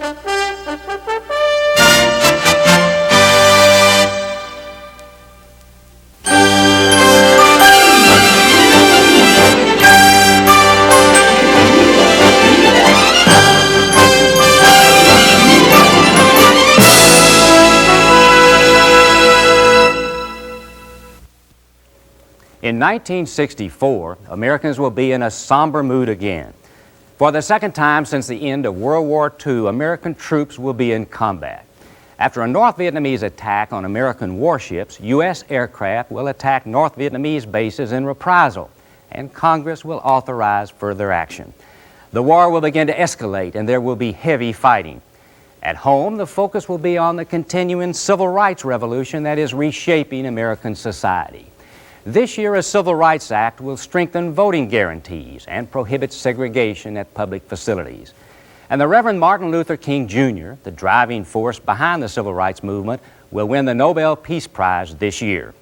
In 1964, Americans will be in a somber mood again. For the second time since the end of World War II, American troops will be in combat. After a North Vietnamese attack on American warships, U.S. aircraft will attack North Vietnamese bases in reprisal, and Congress will authorize further action. The war will begin to escalate, and there will be heavy fighting. At home, the focus will be on the continuing civil rights revolution that is reshaping American society. This year, a Civil Rights Act will strengthen voting guarantees and prohibit segregation at public facilities. And the Reverend Martin Luther King Jr., the driving force behind the Civil Rights Movement, will win the Nobel Peace Prize this year.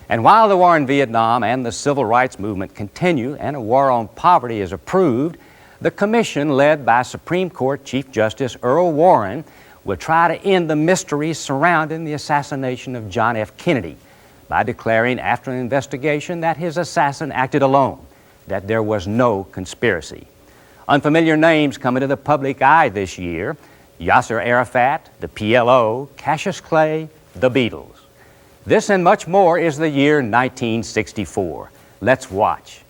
And while the war in Vietnam and the Civil Rights Movement continue and a war on poverty is approved, the commission led by Supreme Court Chief Justice Earl Warren will try to end the mysteries surrounding the assassination of John F. Kennedy by declaring after an investigation that his assassin acted alone, that there was no conspiracy. Unfamiliar names come into the public eye this year: Yasser Arafat, the PLO, Cassius Clay, the Beatles. This and much more is the year 1964. Let's watch.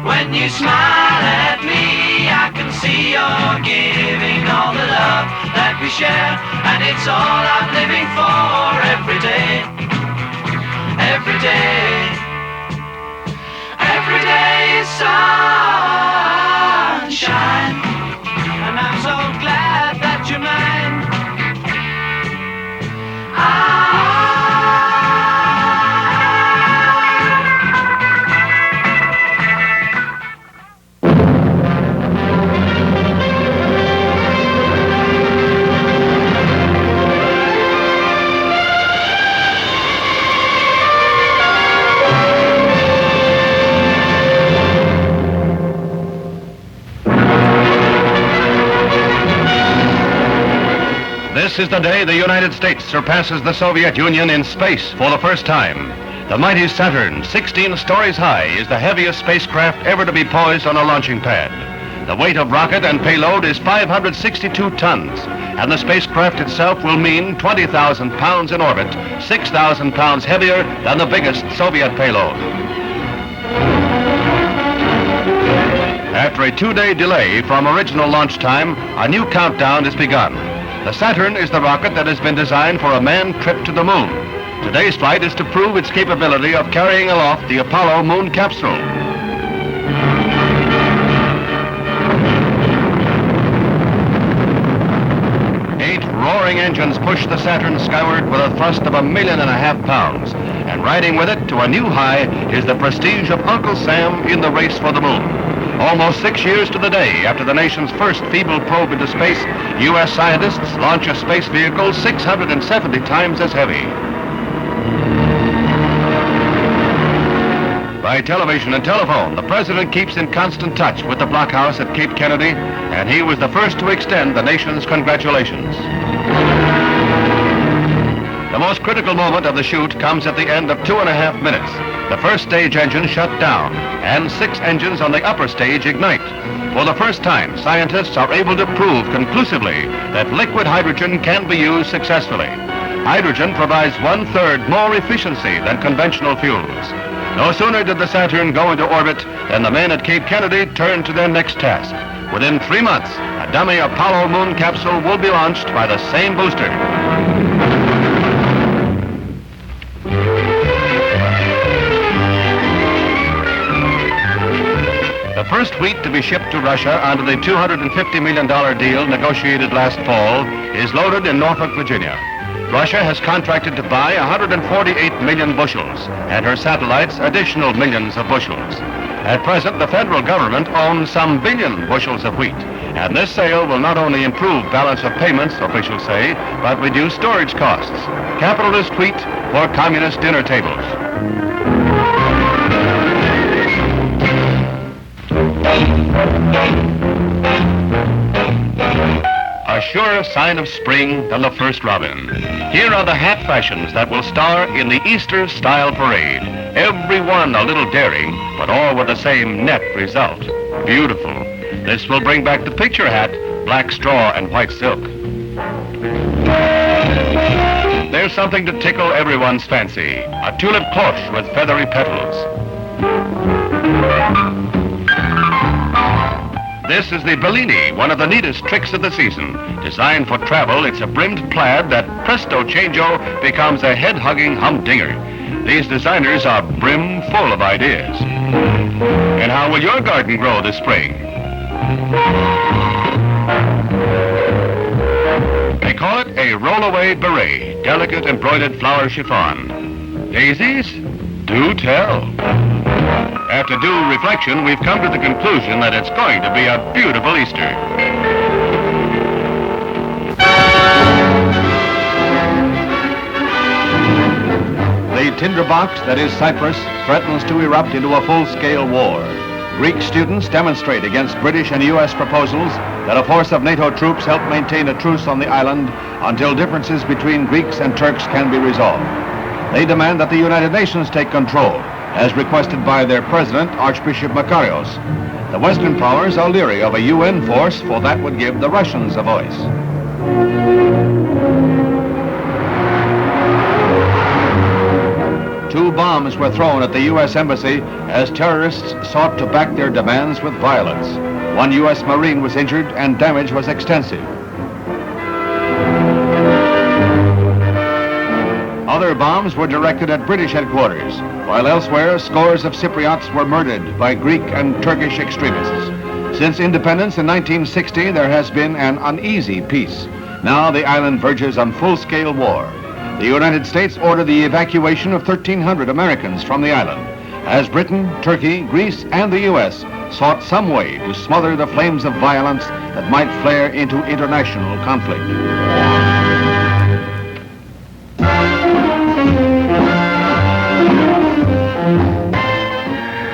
When you smile at me, I can see you're giving all the love that we share, and it's all I'm living for every day, every day. Every day is sunshine, and I'm so glad that you're mine. This is the day the United States surpasses the Soviet Union in space for the first time. The mighty Saturn, 16 stories high, is the heaviest spacecraft ever to be poised on a launching pad. The weight of rocket and payload is 562 tons, and the spacecraft itself will mean 20,000 pounds in orbit, 6,000 pounds heavier than the biggest Soviet payload. After a 2-day delay from original launch time, a new countdown has begun. The Saturn is the rocket that has been designed for a manned trip to the moon. Today's flight is to prove its capability of carrying aloft the Apollo moon capsule. 8 roaring engines push the Saturn skyward with a thrust of 1.5 million pounds. And riding with it to a new high is the prestige of Uncle Sam in the race for the moon. Almost 6 years to the day after the nation's first feeble probe into space, U.S. scientists launch a space vehicle 670 times as heavy. By television and telephone, the president keeps in constant touch with the blockhouse at Cape Kennedy, and he was the first to extend the nation's congratulations. The most critical moment of the shoot comes at the end of 2.5 minutes. The first stage engine shut down, and 6 engines on the upper stage ignite. For the first time, scientists are able to prove conclusively that liquid hydrogen can be used successfully. Hydrogen provides 1/3 more efficiency than conventional fuels. No sooner did the Saturn go into orbit than the men at Cape Kennedy turned to their next task. Within 3 months, a dummy Apollo moon capsule will be launched by the same booster. The first wheat to be shipped to Russia under the $250 million deal negotiated last fall is loaded in Norfolk, Virginia. Russia has contracted to buy 148 million bushels, and her satellites additional millions of bushels. At present, the federal government owns some billion bushels of wheat, and this sale will not only improve balance of payments, officials say, but reduce storage costs. Capitalist wheat for communist dinner tables. A surer sign of spring than the first robin. Here are the hat fashions that will star in the Easter Style Parade. Every one a little daring, but all with the same net result. Beautiful. This will bring back the picture hat, black straw and white silk. There's something to tickle everyone's fancy. A tulip cloche with feathery petals. This is the Bellini, one of the neatest tricks of the season. Designed for travel, it's a brimmed plaid that, presto changeo, becomes a head-hugging humdinger. These designers are brim full of ideas. And how will your garden grow this spring? They call it a roll-away beret, delicate embroidered flower chiffon. Daisies? Do tell. After due reflection, we've come to the conclusion that it's going to be a beautiful Easter. The tinderbox that is Cyprus threatens to erupt into a full-scale war. Greek students demonstrate against British and U.S. proposals that a force of NATO troops help maintain a truce on the island until differences between Greeks and Turks can be resolved. They demand that the United Nations take control, as requested by their president, Archbishop Makarios. The Western powers are leery of a UN force, for that would give the Russians a voice. Two bombs were thrown at the U.S. Embassy as terrorists sought to back their demands with violence. One U.S. Marine was injured and damage was extensive. Other bombs were directed at British headquarters, while elsewhere scores of Cypriots were murdered by Greek and Turkish extremists. Since independence in 1960, there has been an uneasy peace. Now the island verges on full-scale war. The United States ordered the evacuation of 1,300 Americans from the island, as Britain, Turkey, Greece, and the U.S. sought some way to smother the flames of violence that might flare into international conflict.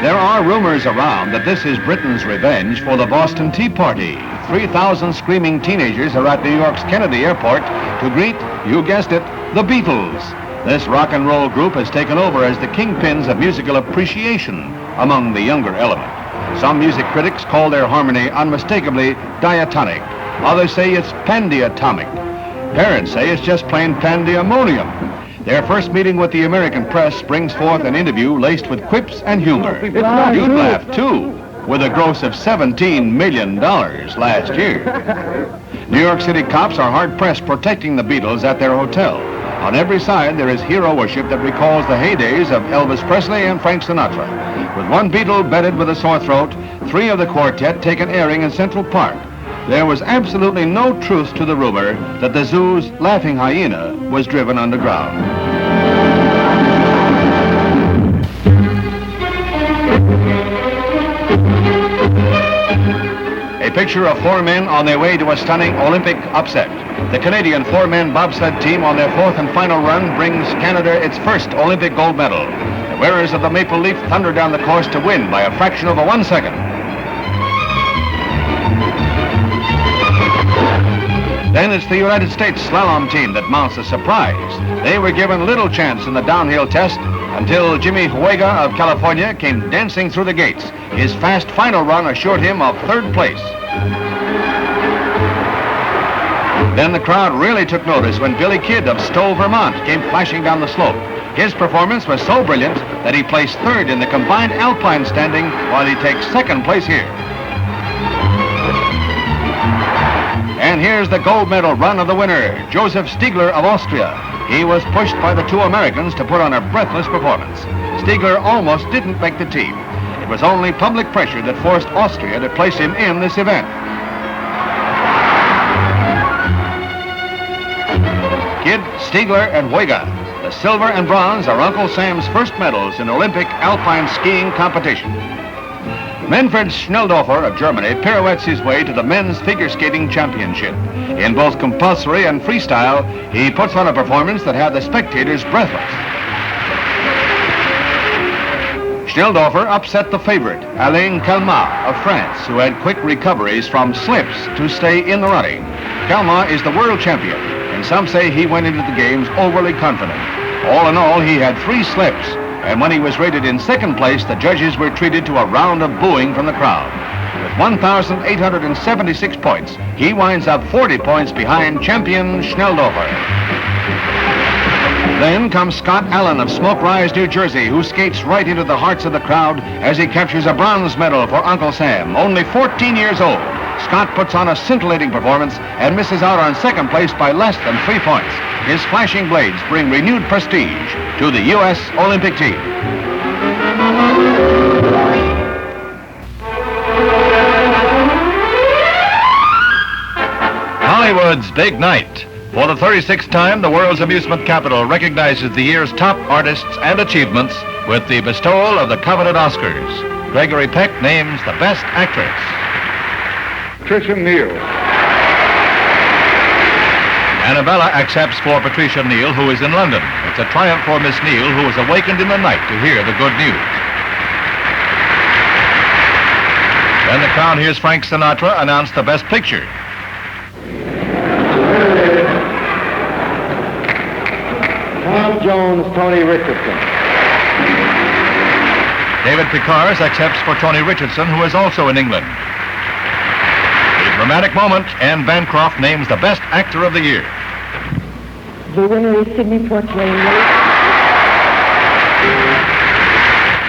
There are rumors around that this is Britain's revenge for the Boston Tea Party. 3,000 screaming teenagers are at New York's Kennedy Airport to greet, you guessed it, the Beatles. This rock and roll group has taken over as the kingpins of musical appreciation among the younger element. Some music critics call their harmony unmistakably diatonic. Others say it's pandiatomic. Parents say it's just plain pandemonium. Their first meeting with the American press brings forth an interview laced with quips and humor. You'd laugh, too, with a gross of $17 million last year. New York City cops are hard-pressed protecting the Beatles at their hotel. On every side, there is hero worship that recalls the heydays of Elvis Presley and Frank Sinatra. With one Beatle bedded with a sore throat, 3 of the quartet take an airing in Central Park. There was absolutely no truth to the rumor that the zoo's laughing hyena was driven underground. A picture of 4 men on their way to a stunning Olympic upset. The Canadian 4-man bobsled team on their 4th and final run brings Canada its first Olympic gold medal. The wearers of the maple leaf thunder down the course to win by a fraction of 1 second. Then it's the United States slalom team that mounts a surprise. They were given little chance in the downhill test until Jimmy Huega of California came dancing through the gates. His fast final run assured him of 3rd place. Then the crowd really took notice when Billy Kidd of Stowe, Vermont came flashing down the slope. His performance was so brilliant that he placed 3rd in the combined alpine standing while he takes 2nd place here. And here's the gold medal run of the winner, Joseph Stiegler of Austria. He was pushed by the 2 Americans to put on a breathless performance. Stiegler almost didn't make the team. It was only public pressure that forced Austria to place him in this event. Kidd, Stiegler, and Huega. The silver and bronze are Uncle Sam's first medals in Olympic alpine skiing competition. Manfred Schnelldorfer of Germany pirouettes his way to the men's figure skating championship. In both compulsory and freestyle, he puts on a performance that had the spectators breathless. Schnelldorfer upset the favorite, Alain Calmat of France, who had quick recoveries from slips to stay in the running. Calmat is the world champion, and some say he went into the games overly confident. All in all, he had 3 slips, and when he was rated in second place, the judges were treated to a round of booing from the crowd. With 1,876 points, he winds up 40 points behind champion Schnelldorfer. Then comes Scott Allen of Smoke Rise, New Jersey, who skates right into the hearts of the crowd as he captures a bronze medal for Uncle Sam. Only 14 years old, Scott puts on a scintillating performance and misses out on second place by less than 3 points. His flashing blades bring renewed prestige to the U.S. Olympic team. Hollywood's big night. For the 36th time, the world's amusement capital recognizes the year's top artists and achievements with the bestowal of the coveted Oscars. Gregory Peck names the Best Actress. Patricia Neal. Annabella accepts for Patricia Neal, who is in London. It's a triumph for Miss Neal, who was awakened in the night to hear the good news. Then the crowd hears Frank Sinatra announce the Best Picture. Tom Jones, Tony Richardson. David Pickars accepts for Tony Richardson, who is also in England. A dramatic moment, Anne Bancroft names the Best Actor of the Year. The winner is Sidney Poitier.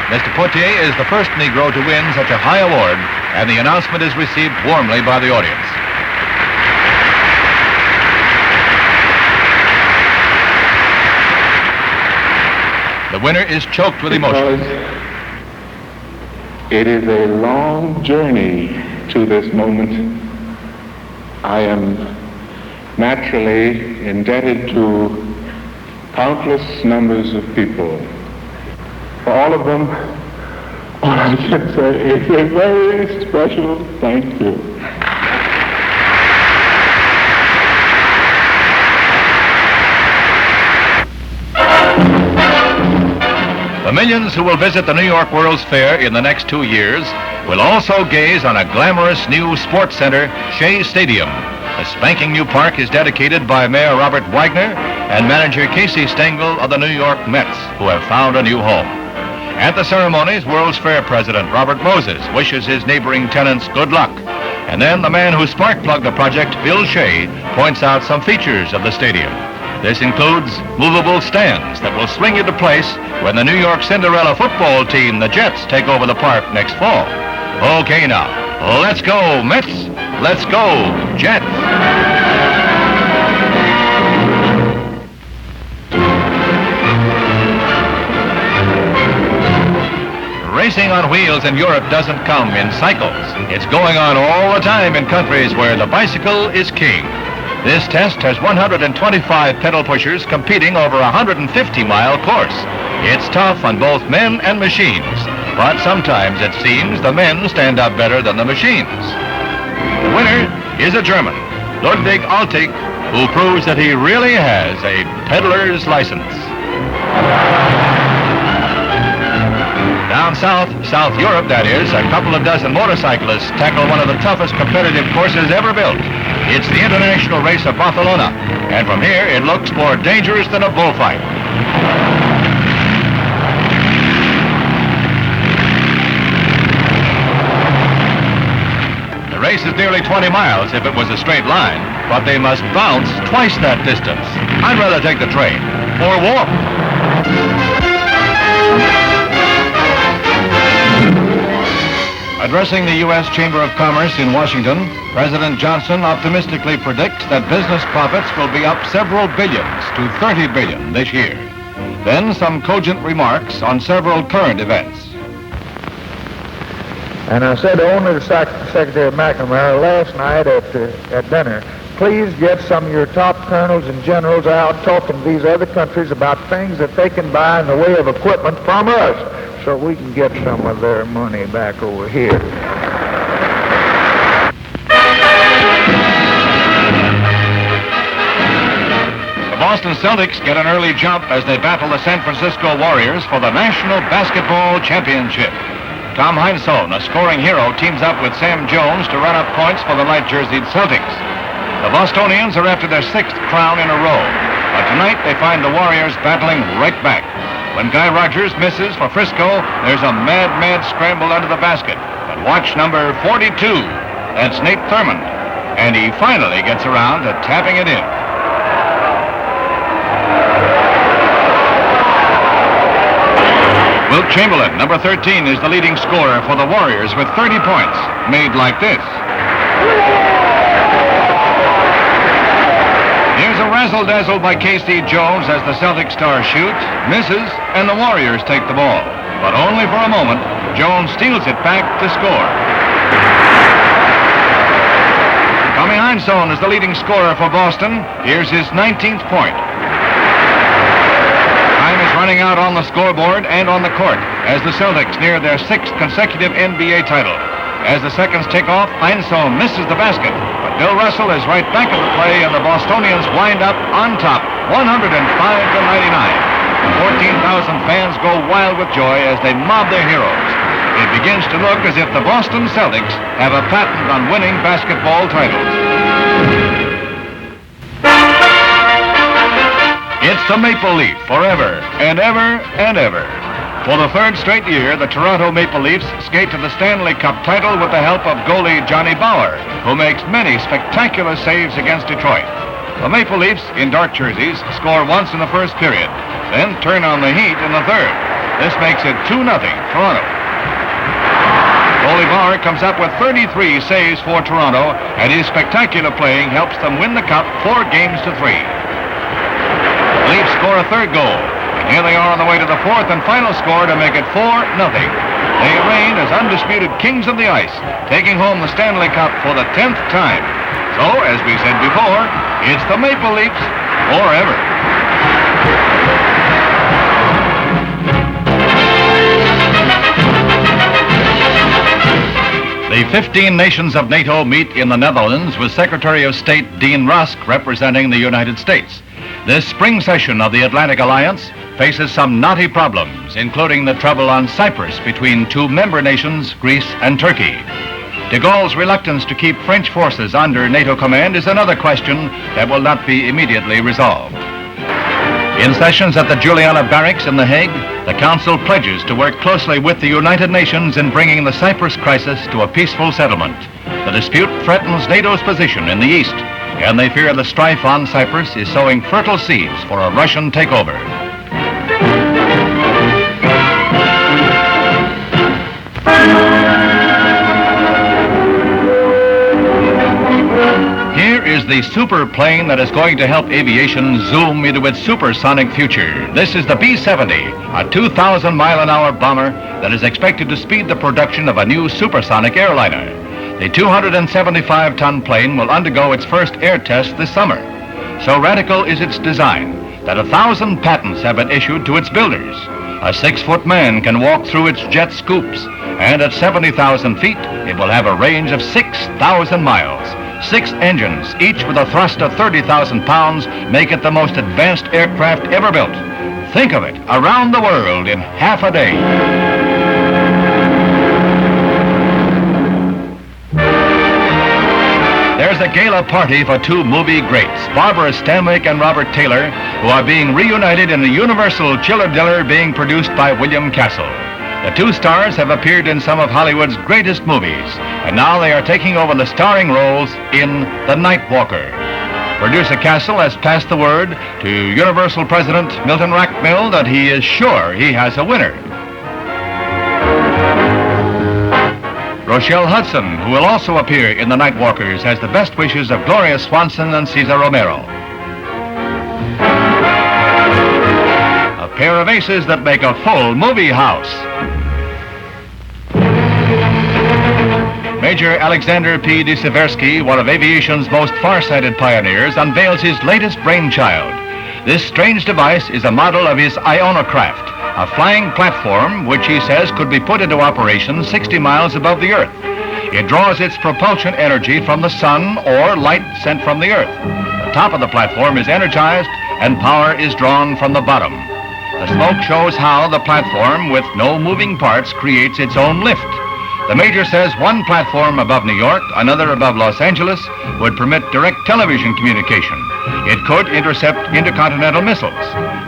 Mr. Poitier is the first Negro to win such a high award, and the announcement is received warmly by the audience. The winner is choked with emotion. It is a long journey to this moment. I am naturally indebted to countless numbers of people. For all of them, all I can say is a very special thank you. The millions who will visit the New York World's Fair in the next 2 years will also gaze on a glamorous new sports center, Shea Stadium. The spanking new park is dedicated by Mayor Robert Wagner and manager Casey Stengel of the New York Mets, who have found a new home. At the ceremonies, World's Fair President Robert Moses wishes his neighboring tenants good luck. And then the man who spark-plugged the project, Bill Shea, points out some features of the stadium. This includes movable stands that will swing into place when the New York Cinderella football team, the Jets, take over the park next fall. Okay now, let's go Mets, let's go Jets. Racing on wheels in Europe doesn't come in cycles. It's going on all the time in countries where the bicycle is king. This test has 125 pedal pushers competing over a 150-mile course. It's tough on both men and machines, but sometimes it seems the men stand up better than the machines. The winner is a German, Ludwig Altig, who proves that he really has a peddler's license. Down south, South Europe that is, a couple of dozen motorcyclists tackle one of the toughest competitive courses ever built. It's the International Race of Barcelona, and from here it looks more dangerous than a bullfight. The race is nearly 20 miles if it was a straight line, but they must bounce twice that distance. I'd rather take the train or walk. Addressing the U.S. Chamber of Commerce in Washington, President Johnson optimistically predicts that business profits will be up several billions to 30 billion this year. Then some cogent remarks on several current events. And I said only to Secretary McNamara last night at dinner please get some of your top colonels and generals out talking to these other countries about things that they can buy in the way of equipment from us so we can get some of their money back over here. The Boston Celtics get an early jump as they battle the San Francisco Warriors for the National Basketball Championship. Tom Heinsohn, a scoring hero, teams up with Sam Jones to run up points for the light-jerseyed Celtics. The Bostonians are after their 6th crown in a row, but tonight they find the Warriors battling right back. When Guy Rogers misses for Frisco, there's a mad scramble under the basket. But watch number 42. That's Nate Thurmond. And he finally gets around to tapping it in. Wilt Chamberlain, number 13, is the leading scorer for the Warriors with 30 points, made like this. Here's a razzle-dazzle by K.C. Jones as the Celtic star shoots, misses, and the Warriors take the ball. But only for a moment. Jones steals it back to score. Tommy Heinsohn is the leading scorer for Boston. Here's his 19th point. Time is running out on the scoreboard and on the court as the Celtics near their 6th consecutive NBA title. As the seconds tick off, Heinsohn misses the basket, but Bill Russell is right back in the play, and the Bostonians wind up on top, 105-99. 14,000 fans go wild with joy as they mob their heroes. It begins to look as if the Boston Celtics have a patent on winning basketball titles. It's the Maple Leaf forever and ever and ever. For the 3rd straight year, the Toronto Maple Leafs skate to the Stanley Cup title with the help of goalie Johnny Bauer, who makes many spectacular saves against Detroit. The Maple Leafs, in dark jerseys, score once in the first period, then turn on the heat in the third. This makes it 2-0 Toronto. Goalie Bauer comes up with 33 saves for Toronto, and his spectacular playing helps them win the Cup 4 games to 3. The Leafs score a third goal. And here they are on the way to the 4th and final score to make it 4-0. They reign as undisputed kings of the ice, taking home the Stanley Cup for the 10th time. So, as we said before, it's the Maple Leafs forever. The 15 nations of NATO meet in the Netherlands with Secretary of State Dean Rusk representing the United States. This spring session of the Atlantic Alliance faces some knotty problems, including the trouble on Cyprus between 2 member nations, Greece and Turkey. De Gaulle's reluctance to keep French forces under NATO command is another question that will not be immediately resolved. In sessions at the Juliana Barracks in The Hague, the Council pledges to work closely with the United Nations in bringing the Cyprus crisis to a peaceful settlement. The dispute threatens NATO's position in the east, and they fear the strife on Cyprus is sowing fertile seeds for a Russian takeover. Here is the super plane that is going to help aviation zoom into its supersonic future. This is the B-70, a 2,000-mile-an-hour bomber that is expected to speed the production of a new supersonic airliner. The 275-ton plane will undergo its first air test this summer. So radical is its design that 1,000 patents have been issued to its builders. A 6-foot man can walk through its jet scoops, and at 70,000 feet, it will have a range of 6,000 miles. 6 engines, each with a thrust of 30,000 pounds, make it the most advanced aircraft ever built. Think of it, around the world in half a day. There's a gala party for 2 movie greats, Barbara Stanwyck and Robert Taylor, who are being reunited in a Universal Chiller-Diller being produced by William Castle. The 2 stars have appeared in some of Hollywood's greatest movies, and now they are taking over the starring roles in The Night Walker. Producer Castle has passed the word to Universal President Milton Rackmill that he is sure he has a winner. Rochelle Hudson, who will also appear in The Night Walkers, has the best wishes of Gloria Swanson and Cesar Romero. A pair of aces that make a full movie house. Major Alexander P. de Seversky, one of aviation's most far-sighted pioneers, unveils his latest brainchild. This strange device is a model of his ionocraft, a flying platform which he says could be put into operation 60 miles above the Earth. It draws its propulsion energy from the sun or light sent from the Earth. The top of the platform is energized and power is drawn from the bottom. The smoke shows how the platform, with no moving parts, creates its own lift. The Major says one platform above New York, another above Los Angeles, would permit direct television communication. It could intercept intercontinental missiles.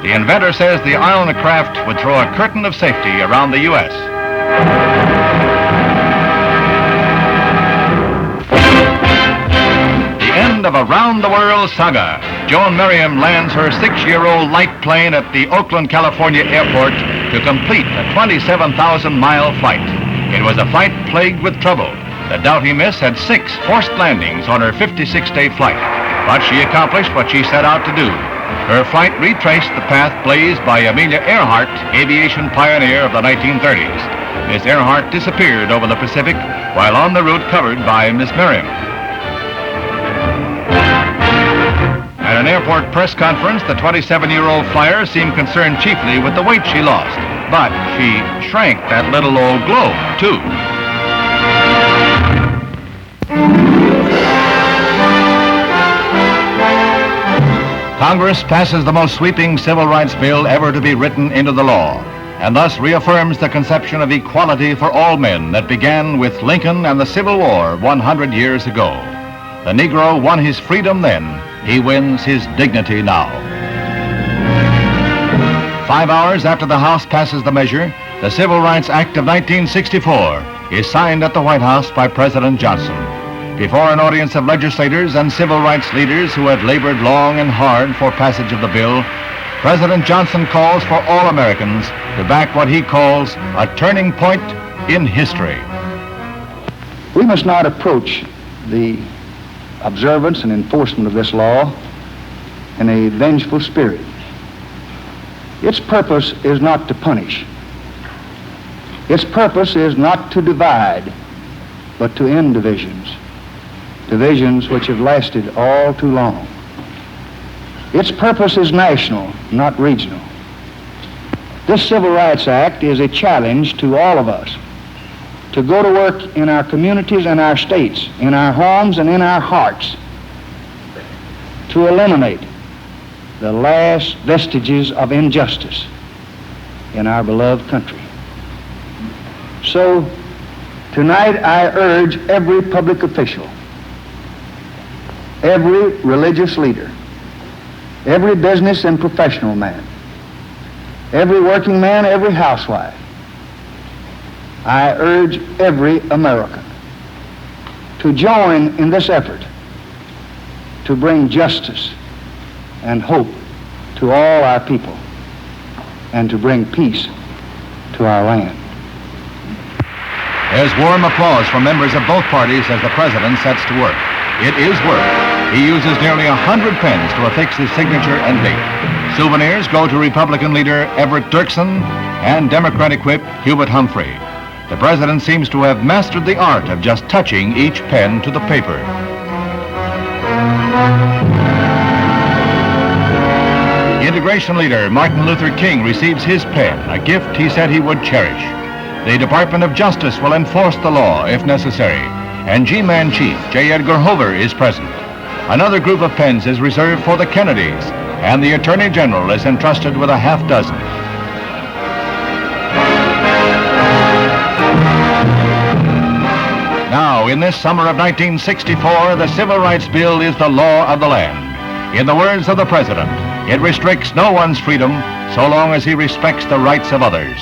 The inventor says the ionocraft would throw a curtain of safety around the U.S. The end of a round-the-world saga. Joan Merriam lands her 6-year-old light plane at the Oakland, California airport to complete a 27,000-mile flight. It was a flight plagued with trouble. The Doughty Miss had 6 forced landings on her 56-day flight, but she accomplished what she set out to do. Her flight retraced the path blazed by Amelia Earhart, aviation pioneer of the 1930s. Miss Earhart disappeared over the Pacific while on the route covered by Miss Merriam. At an airport press conference, the 27-year-old flyer seemed concerned chiefly with the weight she lost. But she shrank that little old globe, too. Congress passes the most sweeping civil rights bill ever to be written into the law, and thus reaffirms the conception of equality for all men that began with Lincoln and the Civil War 100 years ago. The Negro won his freedom then. He wins his dignity now. 5 hours after the House passes the measure, the Civil Rights Act of 1964 is signed at the White House by President Johnson. Before an audience of legislators and civil rights leaders who had labored long and hard for passage of the bill, President Johnson calls for all Americans to back what he calls a turning point in history. We must not approach the observance and enforcement of this law in a vengeful spirit. Its purpose is not to punish. Its purpose is not to divide, but to end divisions, divisions which have lasted all too long. Its purpose is national, not regional. This Civil Rights Act is a challenge to all of us to go to work in our communities and our states, in our homes and in our hearts, to eliminate the last vestiges of injustice in our beloved country. So, tonight I urge every public official, every religious leader, every business and professional man, every working man, every housewife, I urge every American to join in this effort to bring justice and hope to all our people and to bring peace to our land. There's warm applause from members of both parties as the president sets to work. It is work. He uses nearly 100 pens to affix his signature and date. Souvenirs go to Republican leader Everett Dirksen and Democratic whip Hubert Humphrey. The president seems to have mastered the art of just touching each pen to the paper. Integration leader Martin Luther King receives his pen, a gift he said he would cherish. The Department of Justice will enforce the law if necessary, and G-Man Chief J. Edgar Hoover is present. Another group of pens is reserved for the Kennedys, and the Attorney General is entrusted with a half dozen. Now, in this summer of 1964, the Civil Rights Bill is the law of the land. In the words of the President, it restricts no one's freedom so long as he respects the rights of others.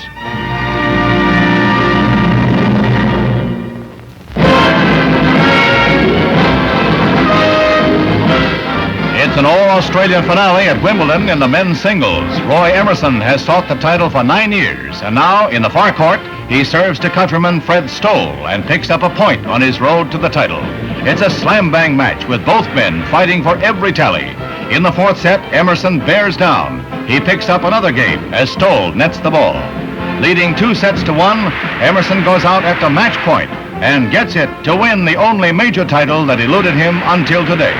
It's an all-Australian finale at Wimbledon in the men's singles. Roy Emerson has sought the title for 9 years, and now, in the far court, he serves to countryman Fred Stoll and picks up a point on his road to the title. It's a slam-bang match with both men fighting for every tally. In the fourth set, Emerson bears down. He picks up another game as Stoll nets the ball. Leading 2 sets to 1, Emerson goes out at the match point. and gets it to win the only major title that eluded him until today.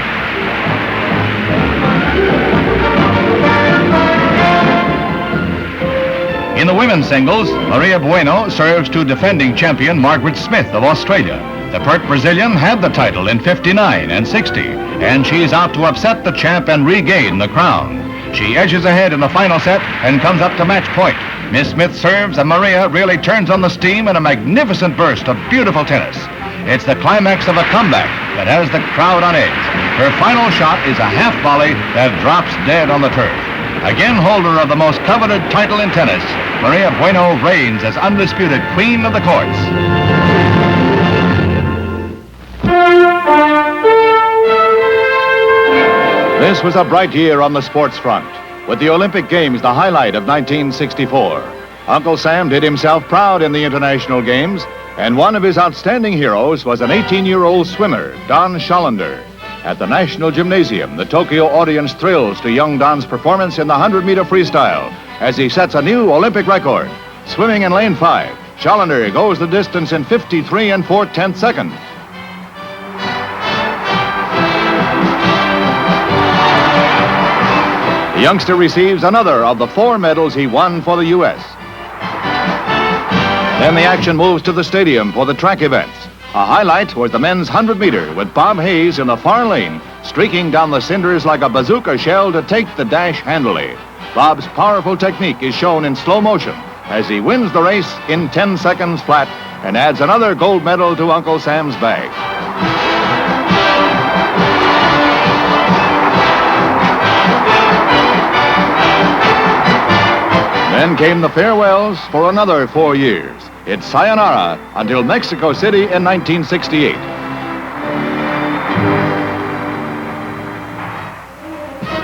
In the women's singles, Maria Bueno serves to defending champion Margaret Smith of Australia. The pert Brazilian had the title in 59 and 60, and she's out to upset the champ and regain the crown. She edges ahead in the final set and comes up to match point. Miss Smith serves, and Maria really turns on the steam in a magnificent burst of beautiful tennis. It's the climax of a comeback that has the crowd on edge. Her final shot is a half volley that drops dead on the turf. Again holder of the most coveted title in tennis, Maria Bueno reigns as undisputed queen of the courts. This was a bright year on the sports front, with the Olympic Games the highlight of 1964. Uncle Sam did himself proud in the international games, and one of his outstanding heroes was an 18-year-old swimmer, Don Schollander. At the National Gymnasium, the Tokyo audience thrills to young Don's performance in the 100-meter freestyle as he sets a new Olympic record. Swimming in lane 5, Schollander goes the distance in 53 4/10 seconds. The youngster receives another of the 4 medals he won for the U.S. Then the action moves to the stadium for the track events. A highlight was the men's 100-meter with Bob Hayes in the far lane, streaking down the cinders like a bazooka shell to take the dash handily. Bob's powerful technique is shown in slow motion as he wins the race in 10 seconds flat and adds another gold medal to Uncle Sam's bag. Then came the farewells for another 4 years. It's sayonara until Mexico City in 1968.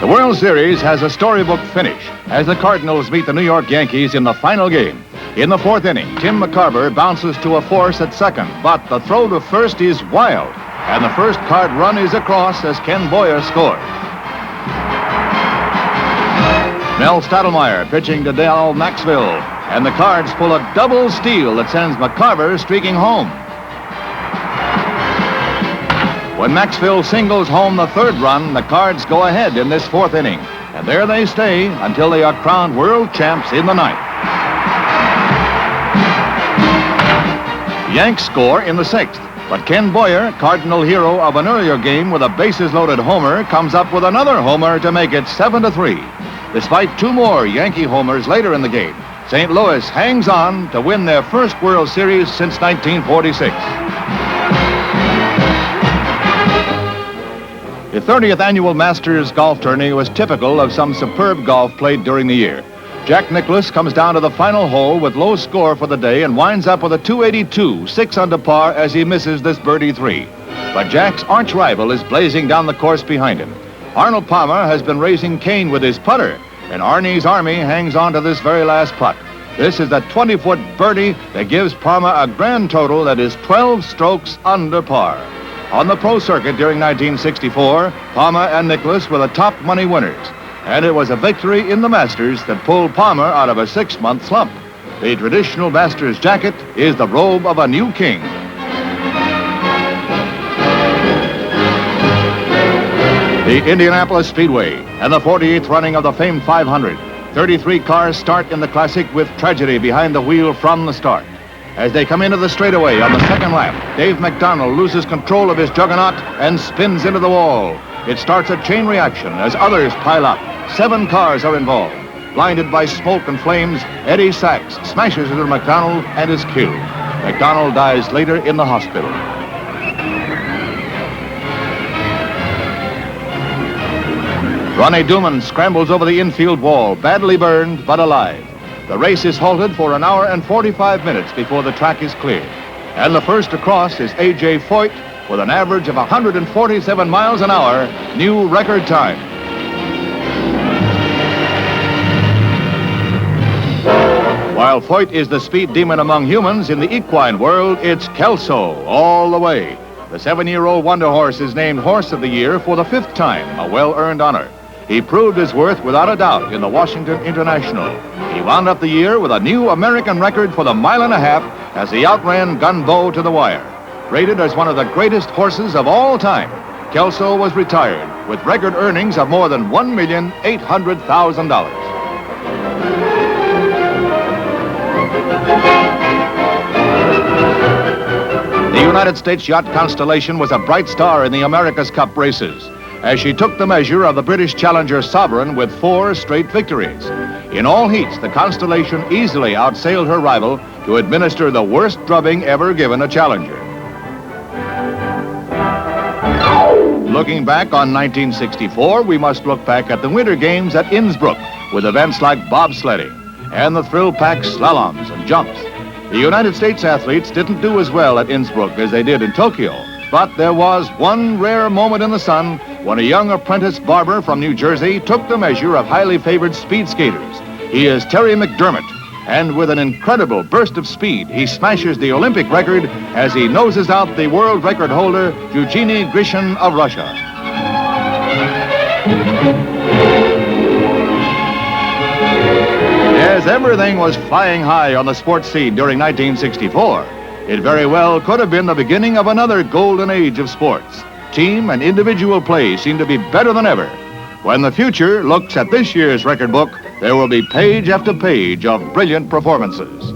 The World Series has a storybook finish as the Cardinals meet the New York Yankees in the final game. In the 4th inning, Tim McCarver bounces to a force at second, but the throw to first is wild, and the first card run is across as Ken Boyer scores. Mel Stottlemyre pitching to Dale Maxwell, and the Cards pull a double steal that sends McCarver streaking home. When Maxwell singles home the 3rd run, the Cards go ahead in this 4th inning, and there they stay until they are crowned world champs in the 9th. The Yanks score in the 6th, but Ken Boyer, Cardinal hero of an earlier game with a bases-loaded homer, comes up with another homer to make it 7-3. Despite 2 more Yankee homers later in the game, St. Louis hangs on to win their first World Series since 1946. The 30th annual Masters golf tourney was typical of some superb golf played during the year. Jack Nicklaus comes down to the final hole with low score for the day and winds up with a 282, 6 under par as he misses this birdie 3. But Jack's arch rival is blazing down the course behind him. Arnold Palmer has been raising Kane with his putter, and Arnie's Army hangs on to this very last putt. This is a 20-foot birdie that gives Palmer a grand total that is 12 strokes under par. On the pro circuit during 1964, Palmer and Nicklaus were the top money winners, and it was a victory in the Masters that pulled Palmer out of a 6-month slump. The traditional Masters jacket is the robe of a new king. The Indianapolis Speedway and the 48th running of the famed 500. 33 cars start in the Classic with tragedy behind the wheel from the start. As they come into the straightaway on the 2nd lap, Dave McDonald loses control of his juggernaut and spins into the wall. It starts a chain reaction as others pile up. 7 cars are involved. Blinded by smoke and flames, Eddie Sachs smashes into McDonald and is killed. McDonald dies later in the hospital. Ronnie Duman scrambles over the infield wall, badly burned but alive. The race is halted for an hour and 45 minutes before the track is cleared. And the first across is A.J. Foyt with an average of 147 miles an hour, new record time. While Foyt is the speed demon among humans, in the equine world, it's Kelso all the way. The 7-year-old Wonder Horse is named Horse of the Year for the 5th time, a well-earned honor. He proved his worth without a doubt in the Washington International. He wound up the year with a new American record for the 1.5 miles as he outran Gunbow to the wire. Rated as one of the greatest horses of all time, Kelso was retired with record earnings of more than $1,800,000. The United States yacht Constellation was a bright star in the America's Cup races as she took the measure of the British challenger Sovereign with 4 straight victories. In all heats, the Constellation easily outsailed her rival to administer the worst drubbing ever given a challenger. Looking back on 1964, we must look back at the Winter Games at Innsbruck with events like bobsledding and the thrill-packed slaloms and jumps. The United States athletes didn't do as well at Innsbruck as they did in Tokyo, but there was one rare moment in the sun when a young apprentice barber from New Jersey took the measure of highly favored speed skaters. He is Terry McDermott, and with an incredible burst of speed, he smashes the Olympic record as he noses out the world record holder, Eugenie Grishin of Russia. As everything was flying high on the sports scene during 1964, it very well could have been the beginning of another golden age of sports. Team and individual play seem to be better than ever. When the future looks at this year's record book, there will be page after page of brilliant performances.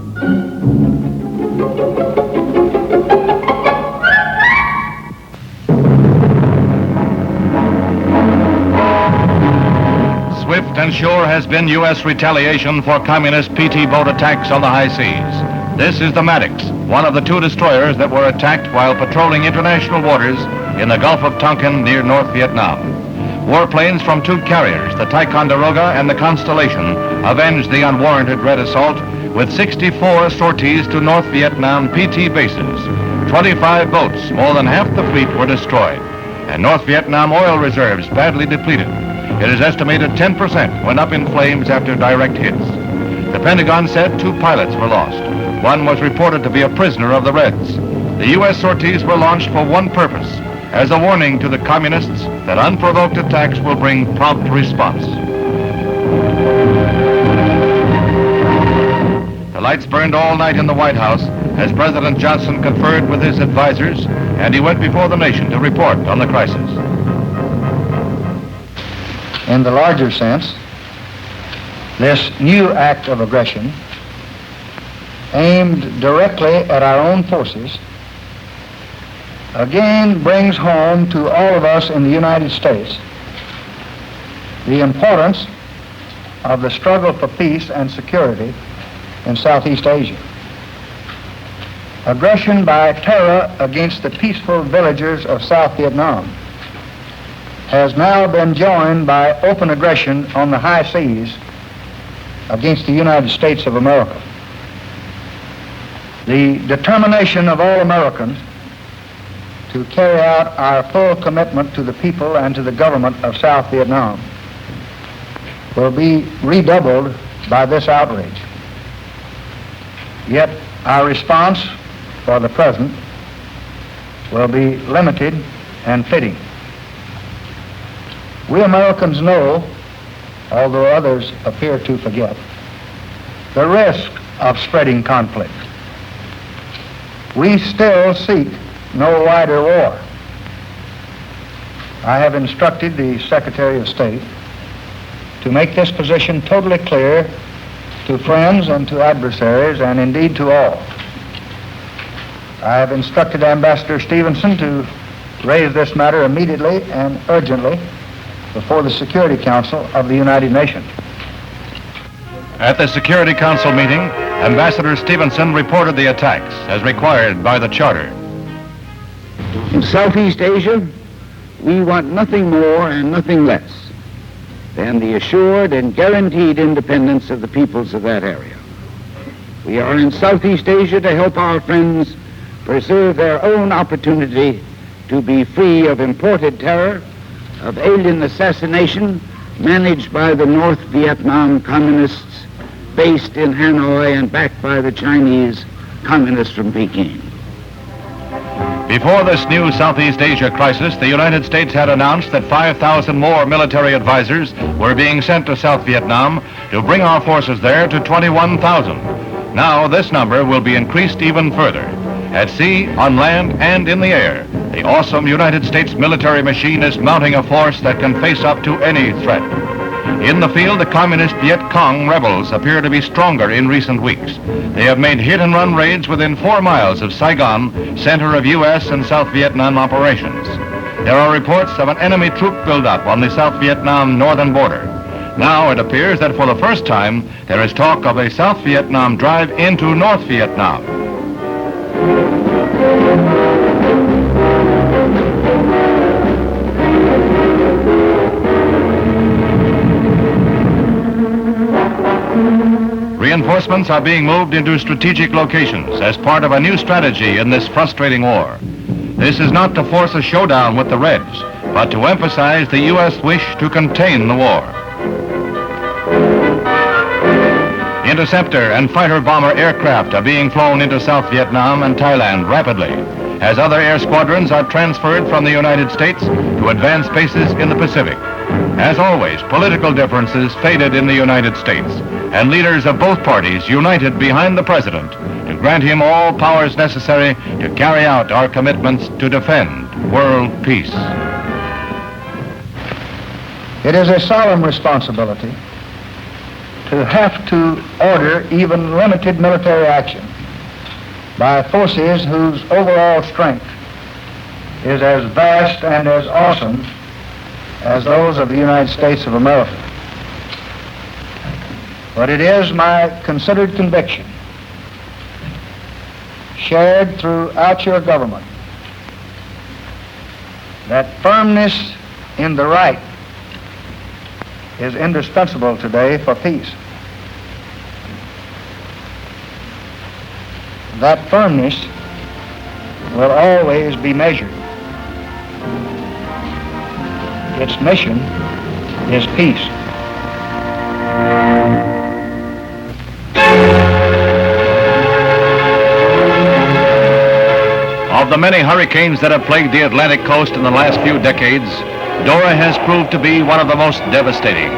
Swift and sure has been U.S. retaliation for communist PT boat attacks on the high seas. This is the Maddox, one of the 2 destroyers that were attacked while patrolling international waters in the Gulf of Tonkin near North Vietnam. Warplanes from 2 carriers, the Ticonderoga and the Constellation, avenged the unwarranted red assault with 64 sorties to North Vietnam PT bases. 25 boats, more than half the fleet, were destroyed, and North Vietnam oil reserves badly depleted. It is estimated 10% went up in flames after direct hits. The Pentagon said 2 pilots were lost. One was reported to be a prisoner of the Reds. The U.S. sorties were launched for one purpose, as a warning to the communists that unprovoked attacks will bring prompt response. The lights burned all night in the White House as President Johnson conferred with his advisors, and he went before the nation to report on the crisis. In the larger sense, this new act of aggression aimed directly at our own forces again brings home to all of us in the United States the importance of the struggle for peace and security in Southeast Asia. Aggression by terror against the peaceful villagers of South Vietnam has now been joined by open aggression on the high seas against the United States of America. The determination of all Americans to carry out our full commitment to the people and to the government of South Vietnam will be redoubled by this outrage. Yet our response for the present will be limited and fitting. We Americans know, although others appear to forget, the risk of spreading conflict. We still seek no wider war. I have instructed the Secretary of State to make this position totally clear to friends and to adversaries, and indeed to all. I have instructed Ambassador Stevenson to raise this matter immediately and urgently before the Security Council of the United Nations. At the Security Council meeting, Ambassador Stevenson reported the attacks as required by the Charter. In Southeast Asia, we want nothing more and nothing less than the assured and guaranteed independence of the peoples of that area. We are in Southeast Asia to help our friends preserve their own opportunity to be free of imported terror, of alien assassination managed by the North Vietnam communists based in Hanoi and backed by the Chinese communists from Peking. Before this new Southeast Asia crisis, the United States had announced that 5,000 more military advisors were being sent to South Vietnam to bring our forces there to 21,000. Now this number will be increased even further. At sea, on land, and in the air, the awesome United States military machine is mounting a force that can face up to any threat. In the field, the communist Viet Cong rebels appear to be stronger in recent weeks. They have made hit-and-run raids within 4 miles of Saigon, center of U.S. and South Vietnam operations. There are reports of an enemy troop buildup on the South Vietnam northern border. Now it appears that for the first time, there is talk of a South Vietnam drive into North Vietnam. Reinforcements are being moved into strategic locations as part of a new strategy in this frustrating war. This is not to force a showdown with the Reds, but to emphasize the U.S. wish to contain the war. Interceptor and fighter bomber aircraft are being flown into South Vietnam and Thailand rapidly, as other air squadrons are transferred from the United States to advanced bases in the Pacific. As always, political differences faded in the United States, and leaders of both parties united behind the president to grant him all powers necessary to carry out our commitments to defend world peace. It is a solemn responsibility to have to order even limited military action by forces whose overall strength is as vast and as awesome as those of the United States of America. But it is my considered conviction, shared throughout your government, that firmness in the right is indispensable today for peace. That firmness will always be measured. Its mission is peace. Of the many hurricanes that have plagued the Atlantic coast in the last few decades, Dora has proved to be one of the most devastating.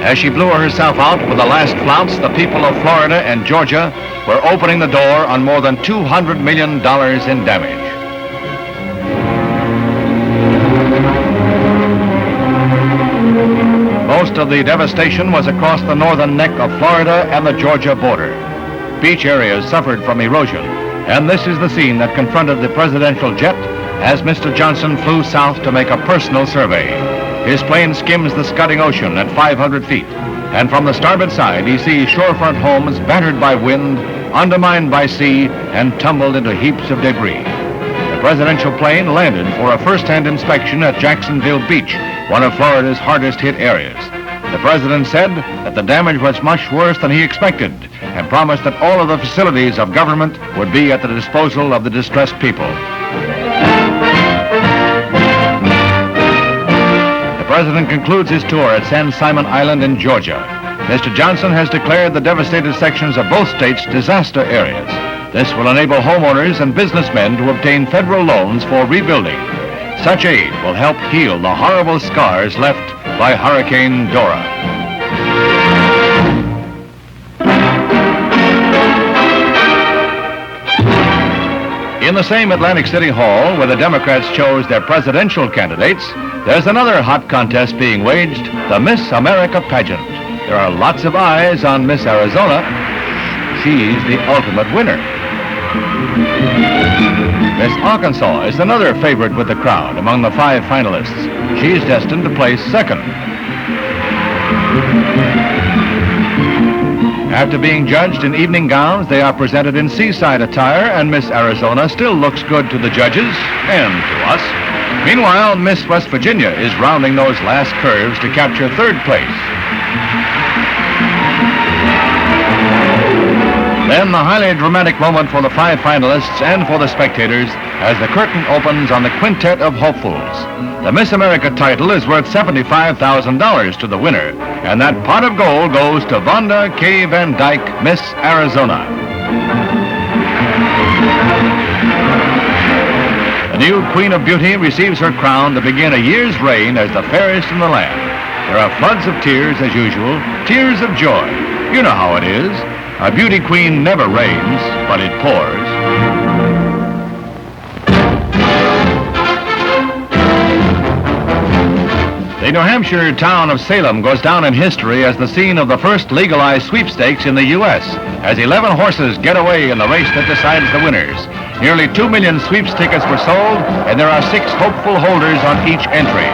As she blew herself out with the last flounce, the people of Florida and Georgia were opening the door on more than $200 million in damage. Most of the devastation was across the northern neck of Florida and the Georgia border. Beach areas suffered from erosion, and this is the scene that confronted the presidential jet as Mr. Johnson flew south to make a personal survey. His plane skims the scudding ocean at 500 feet, and from the starboard side he sees shorefront homes battered by wind, undermined by sea, and tumbled into heaps of debris. The presidential plane landed for a first-hand inspection at Jacksonville Beach, one of Florida's hardest-hit areas. The president said that the damage was much worse than he expected, and promised that all of the facilities of government would be at the disposal of the distressed people. The president concludes his tour at San Simon Island in Georgia. Mr. Johnson has declared the devastated sections of both states disaster areas. This will enable homeowners and businessmen to obtain federal loans for rebuilding. Such aid will help heal the horrible scars left by Hurricane Dora. In the same Atlantic City Hall where the Democrats chose their presidential candidates, there's another hot contest being waged, the Miss America pageant. There are lots of eyes on Miss Arizona. She's the ultimate winner. Miss Arkansas is another favorite with the crowd among the 5 finalists. She's destined to place second. After being judged in evening gowns, they are presented in seaside attire, and Miss Arizona still looks good to the judges and to us. Meanwhile, Miss West Virginia is rounding those last curves to capture 3rd place. Then the highly dramatic moment for the 5 finalists and for the spectators as the curtain opens on the quintet of hopefuls. The Miss America title is worth $75,000 to the winner, and that pot of gold goes to Vonda K. Van Dyke, Miss Arizona. The new Queen of Beauty receives her crown to begin a year's reign as the fairest in the land. There are floods of tears as usual, tears of joy. You know how it is. A beauty queen never rains, but it pours. The New Hampshire town of Salem goes down in history as the scene of the first legalized sweepstakes in the U.S., as 11 horses get away in the race that decides the winners. Nearly 2 million sweeps tickets were sold, and there are 6 hopeful holders on each entry.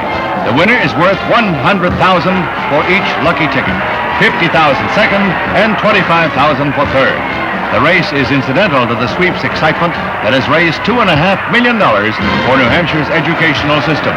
The winner is worth $100,000 for each lucky ticket, $50,000 second, and $25,000 for third. The race is incidental to the sweeps excitement that has raised $2.5 million for New Hampshire's educational system.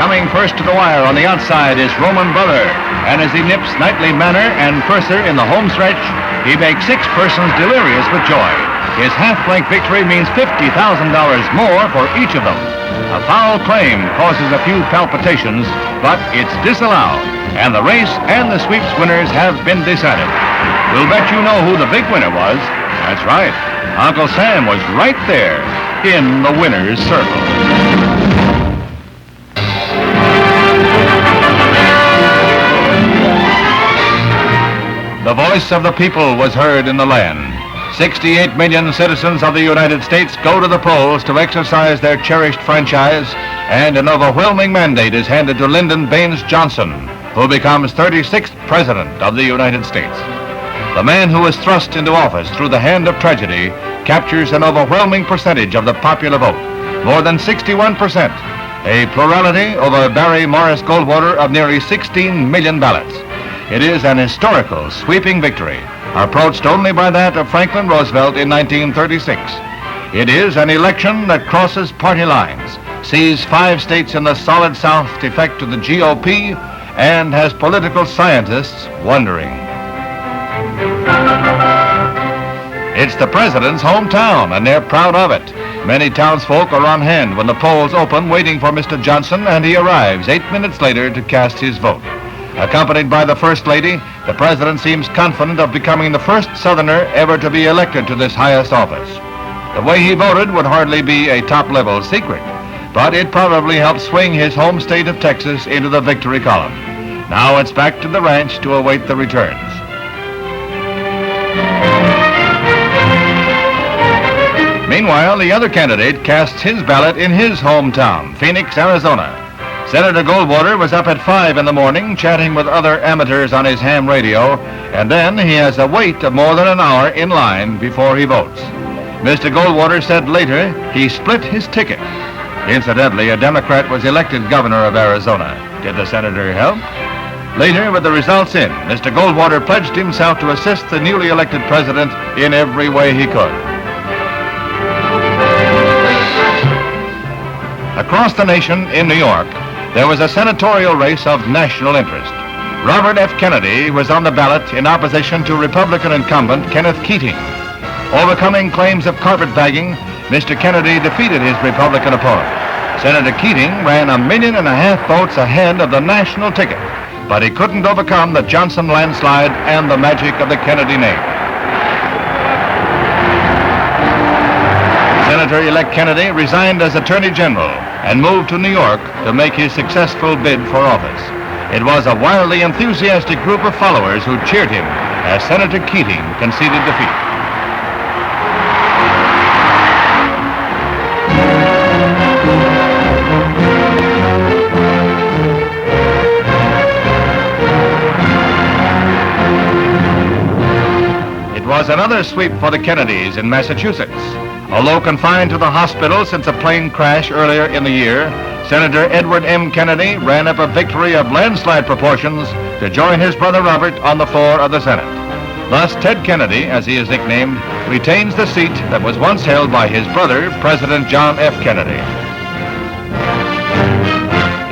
Coming first to the wire on the outside is Roman Brother, and as he nips Knightly Manor and Purser in the home stretch, he makes 6 persons delirious with joy. His half-flank victory means $50,000 more for each of them. A foul claim causes a few palpitations, but it's disallowed, and the race and the sweeps winners have been decided. We'll bet you know who the big winner was. That's right. Uncle Sam was right there in the winner's circle. The voice of the people was heard in the land. 68 million citizens of the United States go to the polls to exercise their cherished franchise, and an overwhelming mandate is handed to Lyndon Baines Johnson, who becomes 36th President of the United States. The man who was thrust into office through the hand of tragedy captures an overwhelming percentage of the popular vote, more than 61%, a plurality over Barry Morris Goldwater of nearly 16 million ballots. It is an historical, sweeping victory, approached only by that of Franklin Roosevelt in 1936. It is an election that crosses party lines, sees 5 states in the solid South defect to the GOP, and has political scientists wondering. It's the president's hometown, and they're proud of it. Many townsfolk are on hand when the polls open, waiting for Mr. Johnson, and he arrives 8 minutes later to cast his vote. Accompanied by the First Lady, the President seems confident of becoming the first Southerner ever to be elected to this highest office. The way he voted would hardly be a top-level secret, but it probably helped swing his home state of Texas into the victory column. Now it's back to the ranch to await the returns. Meanwhile, the other candidate casts his ballot in his hometown, Phoenix, Arizona. Senator Goldwater was up at 5 in the morning chatting with other amateurs on his ham radio, and then he has a wait of more than an hour in line before he votes. Mr. Goldwater said later he split his ticket. Incidentally, a Democrat was elected governor of Arizona. Did the senator help? Later, with the results in, Mr. Goldwater pledged himself to assist the newly elected president in every way he could. Across the nation in New York, there was a senatorial race of national interest. Robert F. Kennedy was on the ballot in opposition to Republican incumbent Kenneth Keating. Overcoming claims of carpetbagging, Mr. Kennedy defeated his Republican opponent. Senator Keating ran 1.5 million votes ahead of the national ticket, but he couldn't overcome the Johnson landslide and the magic of the Kennedy name. Senator-elect Kennedy resigned as Attorney General and moved to New York to make his successful bid for office. It was a wildly enthusiastic group of followers who cheered him as Senator Keating conceded defeat. It was another sweep for the Kennedys in Massachusetts. Although confined to the hospital since a plane crash earlier in the year, Senator Edward M. Kennedy ran up a victory of landslide proportions to join his brother Robert on the floor of the Senate. Thus, Ted Kennedy, as he is nicknamed, retains the seat that was once held by his brother, President John F. Kennedy.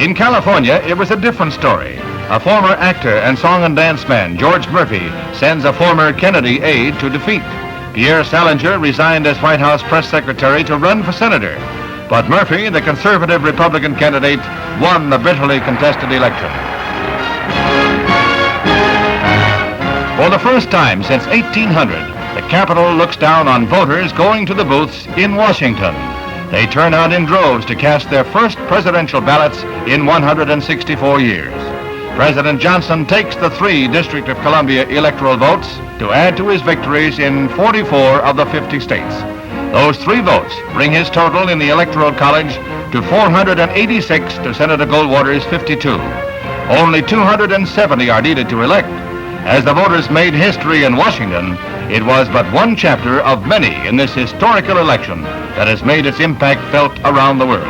In California, it was a different story. A former actor and song and dance man, George Murphy, sends a former Kennedy aide to defeat. Pierre Salinger resigned as White House press secretary to run for senator. But Murphy, the conservative Republican candidate, won the bitterly contested election. For the first time since 1800, the Capitol looks down on voters going to the booths in Washington. They turn out in droves to cast their first presidential ballots in 164 years. President Johnson takes the 3 District of Columbia electoral votes to add to his victories in 44 of the 50 states. Those 3 votes bring his total in the Electoral College to 486 to Senator Goldwater's 52. Only 270 are needed to elect. As the voters made history in Washington, it was but one chapter of many in this historical election that has made its impact felt around the world.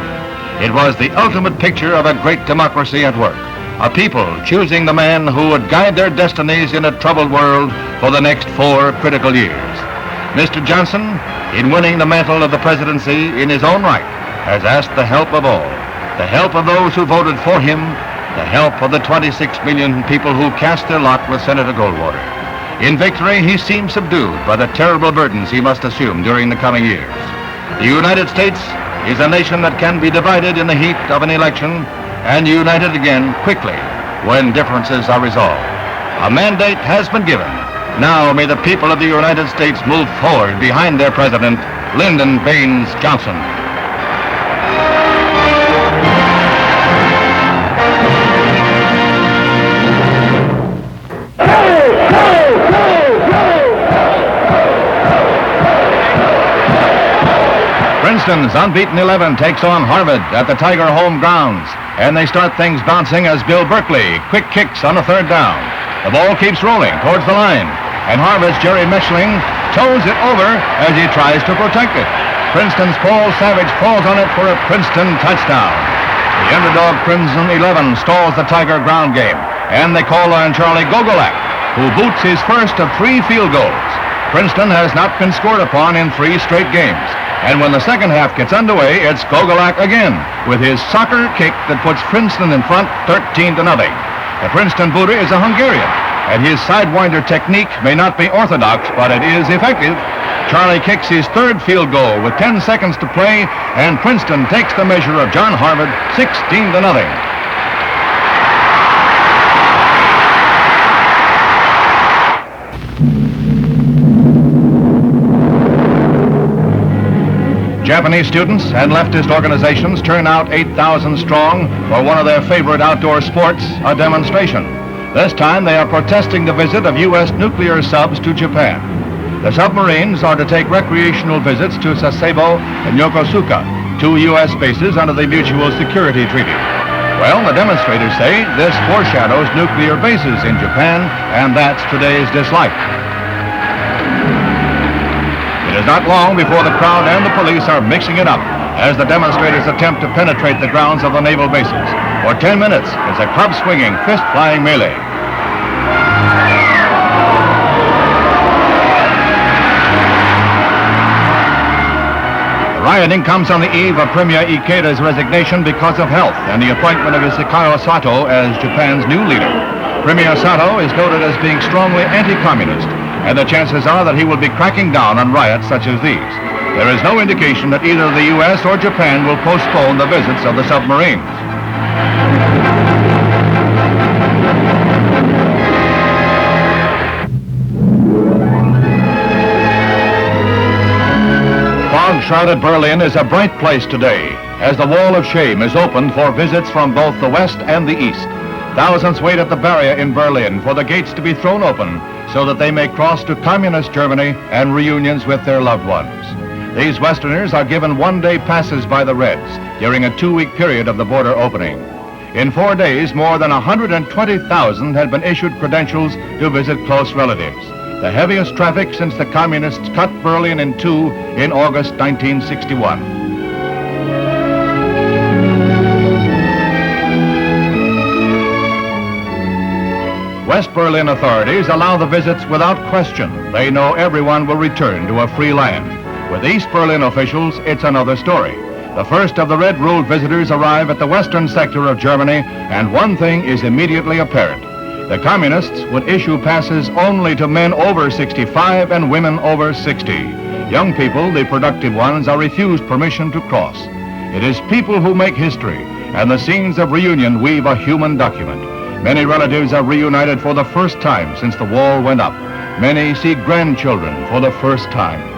It was the ultimate picture of a great democracy at work, a people choosing the man who would guide their destinies in a troubled world for the next 4 critical years. Mr. Johnson, in winning the mantle of the presidency in his own right, has asked the help of all, the help of those who voted for him, the help of the 26 million people who cast their lot with Senator Goldwater. In victory, he seems subdued by the terrible burdens he must assume during the coming years. The United States is a nation that can be divided in the heat of an election and united again quickly when differences are resolved. A mandate has been given. Now may the people of the United States move forward behind their president, Lyndon Baines Johnson. Princeton's unbeaten 11 takes on Harvard at the Tiger home grounds, and they start things bouncing as Bill Berkeley quick kicks on a 3rd down. The ball keeps rolling towards the line, and Harvard's Jerry Mischling toes it over as he tries to protect it. Princeton's Paul Savage falls on it for a Princeton touchdown. The underdog Crimson 11 stalls the Tiger ground game, and they call on Charlie Gogolak, who boots his first of 3 field goals. Princeton has not been scored upon in 3 straight games. And when the second half gets underway, it's Gogolak again with his soccer kick that puts Princeton in front 13-0. The Princeton booter is a Hungarian, and his sidewinder technique may not be orthodox, but it is effective. Charlie kicks his 3rd field goal with 10 seconds to play, and Princeton takes the measure of John Harvard 16-0. Japanese students and leftist organizations turn out 8,000 strong for one of their favorite outdoor sports, a demonstration. This time they are protesting the visit of U.S. nuclear subs to Japan. The submarines are to take recreational visits to Sasebo and Yokosuka, 2 U.S. bases under the Mutual Security Treaty. Well, the demonstrators say this foreshadows nuclear bases in Japan, and that's today's dislike. It is not long before the crowd and the police are mixing it up as the demonstrators attempt to penetrate the grounds of the naval bases. For 10 minutes, it's a club-swinging, fist-flying melee. The rioting comes on the eve of Premier Ikeda's resignation because of health and the appointment of Isakawa Sato as Japan's new leader. Premier Sato is noted as being strongly anti-communist, and the chances are that he will be cracking down on riots such as these. There is no indication that either the U.S. or Japan will postpone the visits of the submarines. Fog-shrouded Berlin is a bright place today, as the Wall of Shame is opened for visits from both the West and the East. Thousands wait at the barrier in Berlin for the gates to be thrown open so that they may cross to communist Germany and reunions with their loved ones. These Westerners are given 1-day passes by the Reds during a 2-week period of the border opening. In 4 days, more than 120,000 had been issued credentials to visit close relatives, the heaviest traffic since the communists cut Berlin in 2 in August 1961. West Berlin authorities allow the visits without question. They know everyone will return to a free land. With East Berlin officials, it's another story. The first of the red-ruled visitors arrive at the western sector of Germany, and one thing is immediately apparent. The communists would issue passes only to men over 65 and women over 60. Young people, the productive ones, are refused permission to cross. It is people who make history, and the scenes of reunion weave a human document. Many relatives are reunited for the first time since the wall went up. Many see grandchildren for the first time.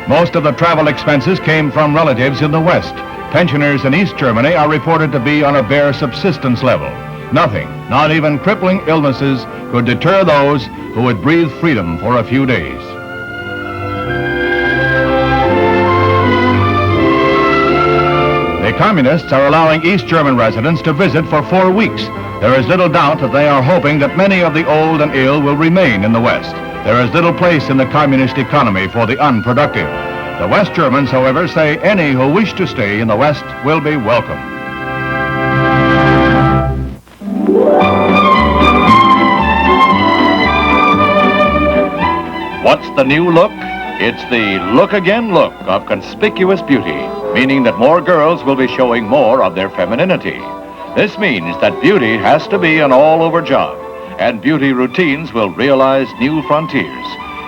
Most of the travel expenses came from relatives in the West. Pensioners in East Germany are reported to be on a bare subsistence level. Nothing, not even crippling illnesses, could deter those who would breathe freedom for a few days. The communists are allowing East German residents to visit for 4 weeks. There is little doubt that they are hoping that many of the old and ill will remain in the West. There is little place in the communist economy for the unproductive. The West Germans, however, say any who wish to stay in the West will be welcome. What's the new look? It's the look again look of conspicuous beauty, meaning that more girls will be showing more of their femininity. This means that beauty has to be an all-over job, and beauty routines will realize new frontiers.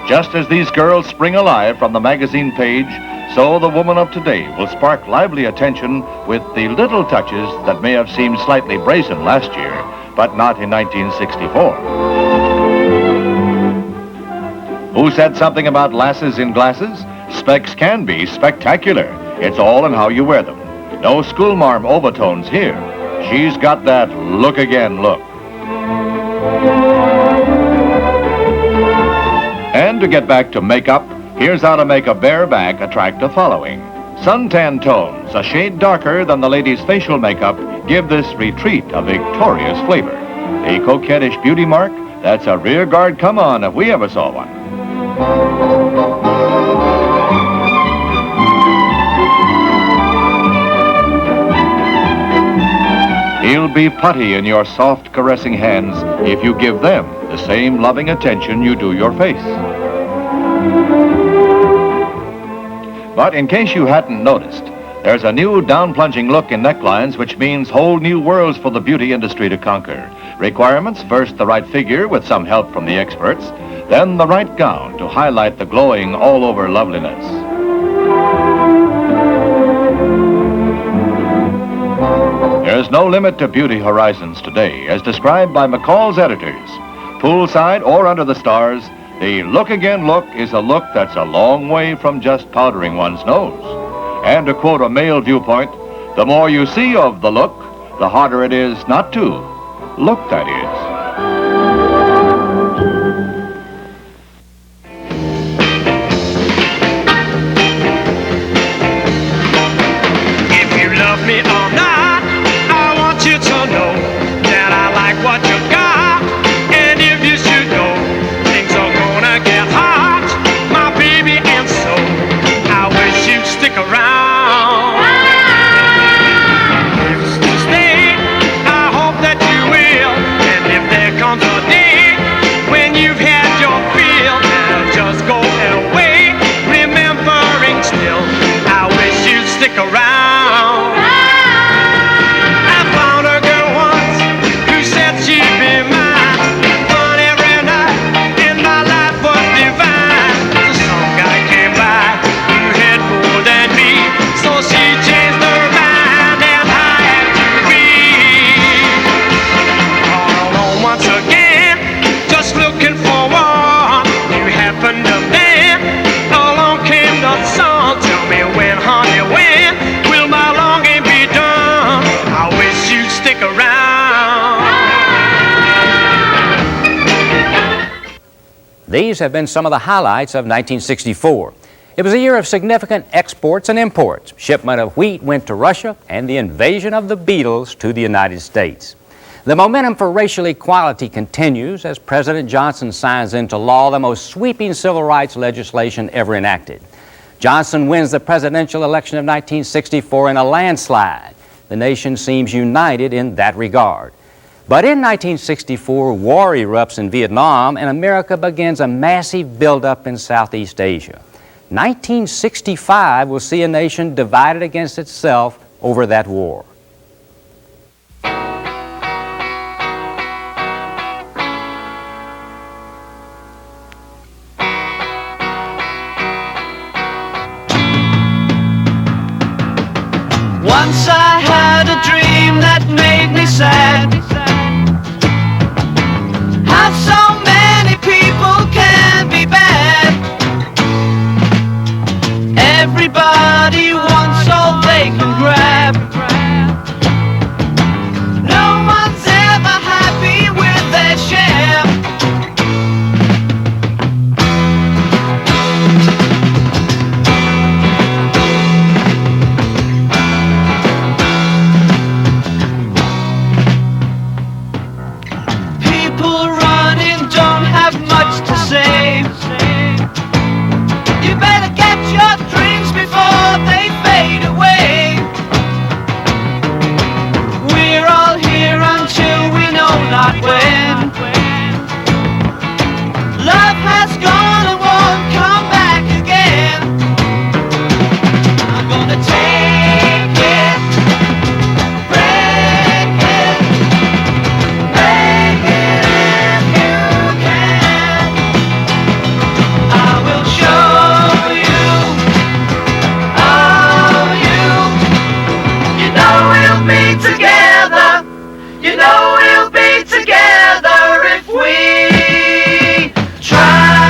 Just as these girls spring alive from the magazine page, so the woman of today will spark lively attention with the little touches that may have seemed slightly brazen last year, but not in 1964. Who said something about lasses in glasses? Specs can be spectacular. It's all in how you wear them. No schoolmarm overtones here. She's got that look again look. And to get back to makeup, here's how to make a bare back attract the following. Suntan tones, a shade darker than the lady's facial makeup, give this retreat a victorious flavor. A coquettish beauty mark, that's a rear guard come on if we ever saw one. He'll be putty in your soft, caressing hands if you give them the same loving attention you do your face. But in case you hadn't noticed, there's a new down-plunging look in necklines, which means whole new worlds for the beauty industry to conquer. Requirements: first, the right figure with some help from the experts, then the right gown to highlight the glowing all-over loveliness. There's no limit to beauty horizons today, as described by McCall's editors. Poolside or under the stars, the look again look is a look that's a long way from just powdering one's nose. And to quote a male viewpoint, the more you see of the look, the harder it is not to look, that is. If you love me or not, I want you to know that I like what you got. And if you should know things are gonna get hot, my baby, and so I wish you'd stick around. If you stay, I hope that you will. And if there comes a day when you've had your fill, I'll just go away, remembering still, I wish you'd stick around. I found a girl once who said she'd be mine. Fun every night in my life was divine. So some guy came by who had more than me, so she changed her mind and I had to be all alone once again, just looking for one. You happened to then, along came the song. Tell me when, honey, when will my longing be done? I wish you'd stick around. These have been some of the highlights of 1964. It was a year of significant exports and imports. Shipment of wheat went to Russia, and the invasion of the Beatles to the United States. The momentum for racial equality continues as President Johnson signs into law the most sweeping civil rights legislation ever enacted. Johnson wins the presidential election of 1964 in a landslide. The nation seems united in that regard. But in 1964, war erupts in Vietnam, and America begins a massive buildup in Southeast Asia. 1965 will see a nation divided against itself over that war. Once I had a dream that made me sad. How so many people can be bad. Everybody wants all they can grab. No one's ever You know we'll be together if we try.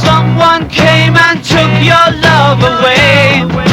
Someone came and took your love away.